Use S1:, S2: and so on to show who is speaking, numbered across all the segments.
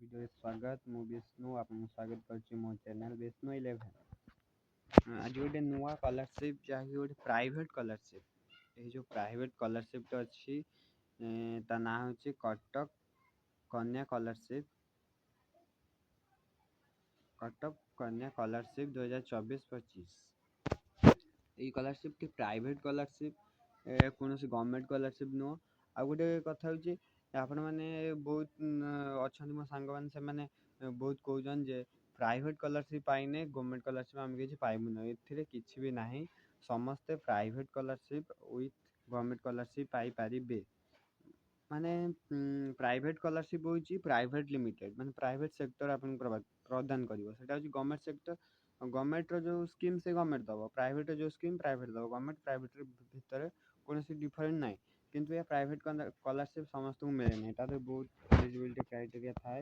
S1: Video स्वागत मु विष्णु आपन स्वागत करछि मो चैनल विष्णु 11। आज गोटे नुआ स्कॉलरशिप जहाँकि गोटे प्राइवेट स्कॉलरशिप ये जो प्राइवेट स्कॉलरशिप तो अच्छी ता ना होछि कटक कन्या स्कॉलरशिप 2024-25। ये स्कॉलरशिप टी प्राइवेट स्कॉलरशिप कौन गवर्नमेंट स्कॉलरशिप नुह। आ गोटे कथा हूँ आपण मैंने बहुत अच्छा मो सांग मैंने से मैंने बहुत कहन जे प्राइवेट स्कॉलरशिप पाइने गवर्नमेंट स्कॉलरशिप आम किसी पाइबुन ए किसी भी ना समस्ते private scholarship with government scholarship पाई पारिबे। माने प्राइवेट स्कॉलरशिप होची प्राइवेट लिमिटेड माने प्राइवेट सेक्टर आपन प्रदान करिवो सेटा होची गवर्नमेंट सेक्टर। गवर्नमेंट रो जो स्कीम से गवर्नमेंट दबो प्राइवेट जो स्कीम प्राइवेट दबो गवर्नमेंट प्राइवेट भितर कोनोसी डिफरेंट नाही किंतु या प्राइवेट स्कॉलरशिप समस्त को मिले नहीं ताते बहुत एलिजिबिलिटी क्राइटेरिया थाए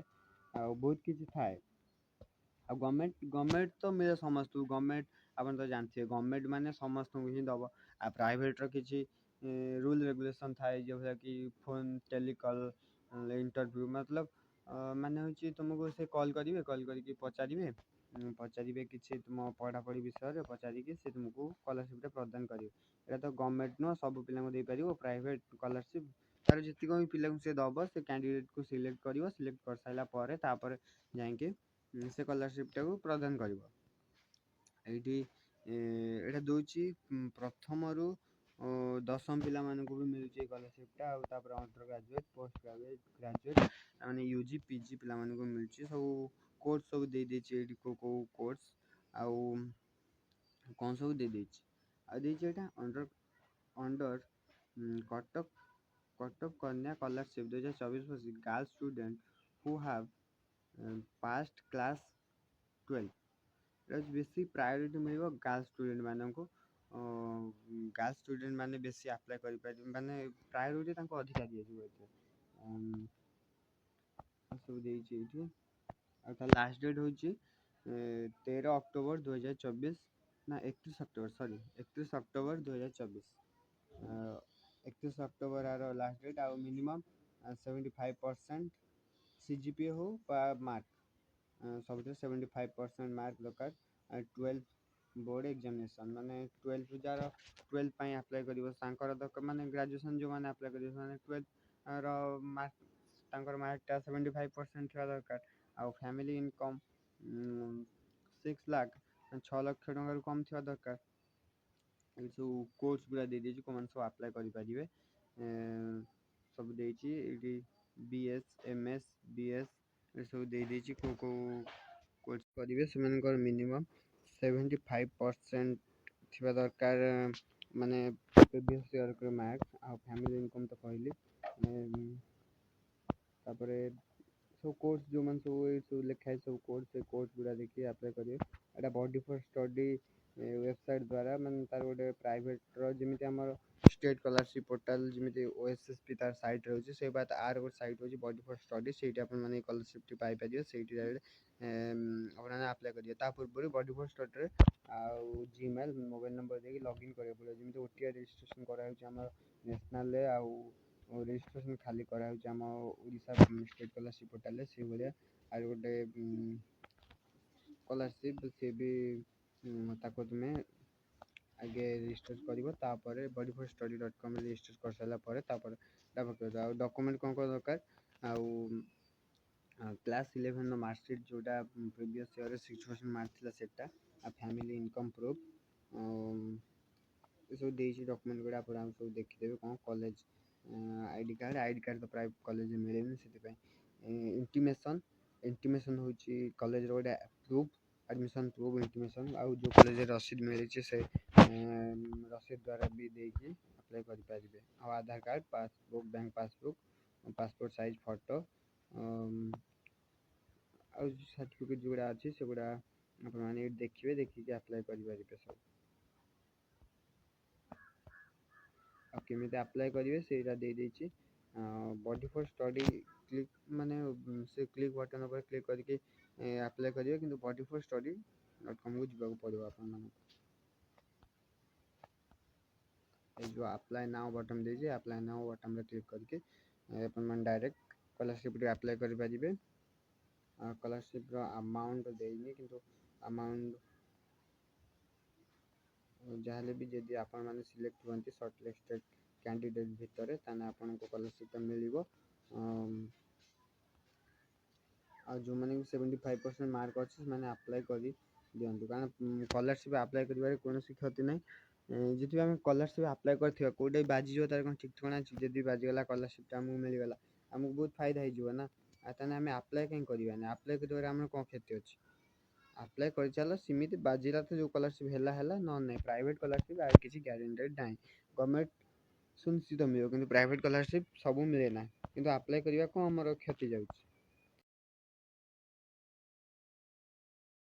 S1: आ बहुत किछि थाए। आ गवर्नमेंट तो मिले समस्त को गवर्नमेंट आपन तो जानथिए गवर्नमेंट माने समस्त को ही दबो। आ प्राइवेट रो किछि रूल रेगुलेशन थाए जो कि फोन टेलीकॉल इंटरव्यू मतलब माने होची तुमको से कॉल करिवे कॉल करके पचारिबे किछि तुम पढ़ा पढ़ी विषय रे पचारिके से तुमको स्कॉलरशिप प्रदान करिवे। एटा तो गवर्नमेंट नो सब पिला को दे परिबो प्राइवेट स्कॉलरशिप तार जति को पिला को से दबो से कैंडिडेट को सिलेक्ट करिवो सिलेक्ट कर साइला पारे तापर जाके से स्कॉलरशिप को प्रदान करिवो। एठी एटा दोची प्रथम रु दशम पिला मानको भी मिलुची स्कॉलरशिप आ तापर अंडर ग्रेजुएट पोस्ट ग्रेजुएट माने यूजी पीजी पिला मानको मिलुची सब कोर्स सब दे देची एठी को कोर्स आउ कौन सब दे देची आ देची एटा अंडर अंडर कटक कटक कन्या scholarship 2024 girls student who have past class 12 बेसी प्रायोरिटी मिलिबो गर्ल्स स्टूडेंट मानको। गर्ल्स स्टूडेंट माने बेसी अप्लाई करि पारि माने प्रायोरिटी तांको अधिका दिया जिवो एते सब देइछि एठी आ ता लास्ट डेट होची 13 अक्टोबर 2024 ना 31 अक्टोबर सॉरी 31 अक्टोबर 2024 31 अक्टोबर आर लास्ट डेट आ मिनिमम 75% सीजीपीए हो पा मार्क सब 75% मार्क दरकार 12 बोर्ड एग्जामिनेशन माने 12 जार 12 पई अप्लाई करिवो सांकर दरकार माने ग्रेजुएशन जो माने अप्लाई करिवो माने 12 रो मार्क तांकर मार्क ता 75% थिया दरकार आ फैमिली इनकम 6 लाख 6 लाख टका कम थिया दरकार। ए सब कोर्स गुला दे देछि कोन सब अप्लाई करि परिबे सब देछि एडी बीएस एमएस बीएस ए सब दे देछि को कोर्स करिवे सेमानकर मिनिमम 75% थिबा दरकार माने प्रीवियस ईयर के मार्क्स आ फैमिली इनकम तो कहली तापरे सब कोर्स जो मन सब लिखा है सब कोर्स गुड़ा देखिए अप्लाई करिए एटा बॉडी फॉर स्टडी वेबसाइट द्वारा मन तार गोटे प्राइवेट रो जेमिति हमर स्टेट स्कॉलरशिप पोर्टल जेमिति ओएसएसपी तार साइट रहउची से बात आर गो साइट होची बॉडी फॉर स्टडी सेठी अपन माने स्कॉलरशिप टी पाई परियो सेठी अपन अप्लाई करिए ता पूर्व बॉडी फॉर स्टडी रे आ जीमेल मोबाइल नंबर देके लॉगिन करे पड़े जेमिति ओटीआर रजिस्ट्रेशन करा होची हमर नेशनल ले आ रजिस्ट्रेशन खाली करा होची हम ओडिसा स्टेट स्कॉलरशिप पोर्टल से भलिया आर गोटे स्कॉलरशिप से भी ताको तुमे आगे रजिस्टर करिवो तापर bodyforstudy.com रजिस्टर कर साला परे तापर डॉक्यूमेंट कोन को दरकार आ क्लास 11 नो मार्कशीट जोटा प्रीवियस ईयर 6% मार्क थिला सेटा आ फैमिली इनकम प्रूफ ये सब देछि डॉक्यूमेंट गुडा पर हम सब देखि देबे कोन कॉलेज आईडी कार्ड तो प्राइवेट कॉलेज में मिले नहीं से इंटीमेशन होची कॉलेज रो प्रूफ एडमिशन प्रूफ इंटीमेशन आ जो कॉलेज रसीद मिले छै से रसीद द्वारा भी देकी अप्लाई करि परिबे आ Aadhaar card passbook bank passbook passport size photo आ सर्टिफिकेट जोड़ा अछि से गुडा अपन माने देखिबे देखि के अप्लाई करि परिबे सब आ केमिति अप्लाई करिवे सेटा दे देछि बॉडी फॉर स्टडी क्लिक माने से क्लिक बटन पर क्लिक करके अप्लाई करिवे किंतु बॉडी फॉर स्टडी.com को जिबा को पड़िबो अपन माने ए जो अप्लाई नाउ बटन देछि अप्लाई नाउ बटन रे क्लिक करके अपन मन डायरेक्ट स्कॉलरशिप रे अप्लाई करि परिबे ସ୍କଲାରସିପ୍ର ଆମାଉଣ୍ଟ ଦେଇନି, କିନ୍ତୁ ଆମାଉଣ୍ଟ ଯାହାହେଲେ ବି ଯଦି ଆପଣମାନେ ସିଲେକ୍ଟ ହୁଅନ୍ତି ସର୍ଟ ଲିଷ୍ଟେଡ୍ କ୍ୟାଣ୍ଡିଡେଟ୍ ଭିତରେ, ତାହେଲେ ଆପଣଙ୍କୁ ସ୍କଲାରସିପ୍ଟା ମିଳିବ। ଆଉ ଯେଉଁମାନେ 75% ମାର୍କ ଅଛି ସେମାନେ ଆପ୍ଲାଏ କରି ଦିଅନ୍ତୁ, କାରଣ ସ୍କଲାରସିପ୍ ଆପ୍ଲାଏ କରିବାରେ କୌଣସି କ୍ଷତି ନାହିଁ। ଯଦି ଆମେ ସ୍କଲାରସିପ୍ ଆପ୍ଲାଏ କରିଥିବା କେଉଁଟା ବାଜିଯିବ ତାର କ'ଣ ଠିକ୍ ଠିକଣା ଅଛି? ଯଦି ବାଜିଗଲା ସ୍କଲାରସିପ୍ଟା ଆମକୁ ମିଳିଗଲା, ଆମକୁ ବହୁତ ଫାଇଦା ହେଇଯିବ ନା। ଆଉ ତାହେଲେ ଆମେ ଆପ୍ଲାଏ କାହିଁ କରିବାନି? ଆପ୍ଲାଏ କରିବାରେ ଆମର କ'ଣ କ୍ଷତି ଅଛି? ଆପ୍ଲାଏ କରିଚାଲ, ସେମିତି ବାଜିଲା ତ ଯେଉଁ ସ୍କଲାରସିପ୍ ହେଲା ନହେଲେ ନାହିଁ। ପ୍ରାଇଭେଟ୍ ସ୍କଲାରସିପ୍ ଆଉ କିଛି ଗ୍ୟାରେଣ୍ଟେଡ୍ ନାହିଁ। ଗଭର୍ଣ୍ଣମେଣ୍ଟ ସୁନିଶ୍ଚିତ ମିଳିବ, କିନ୍ତୁ ପ୍ରାଇଭେଟ୍ ସ୍କଲାରସିପ୍ ସବୁ ମିଳେ ନାହିଁ। କିନ୍ତୁ ଆପ୍ଲାଏ କରିବାକୁ ଆମର କ୍ଷତି ଯାଉଛି।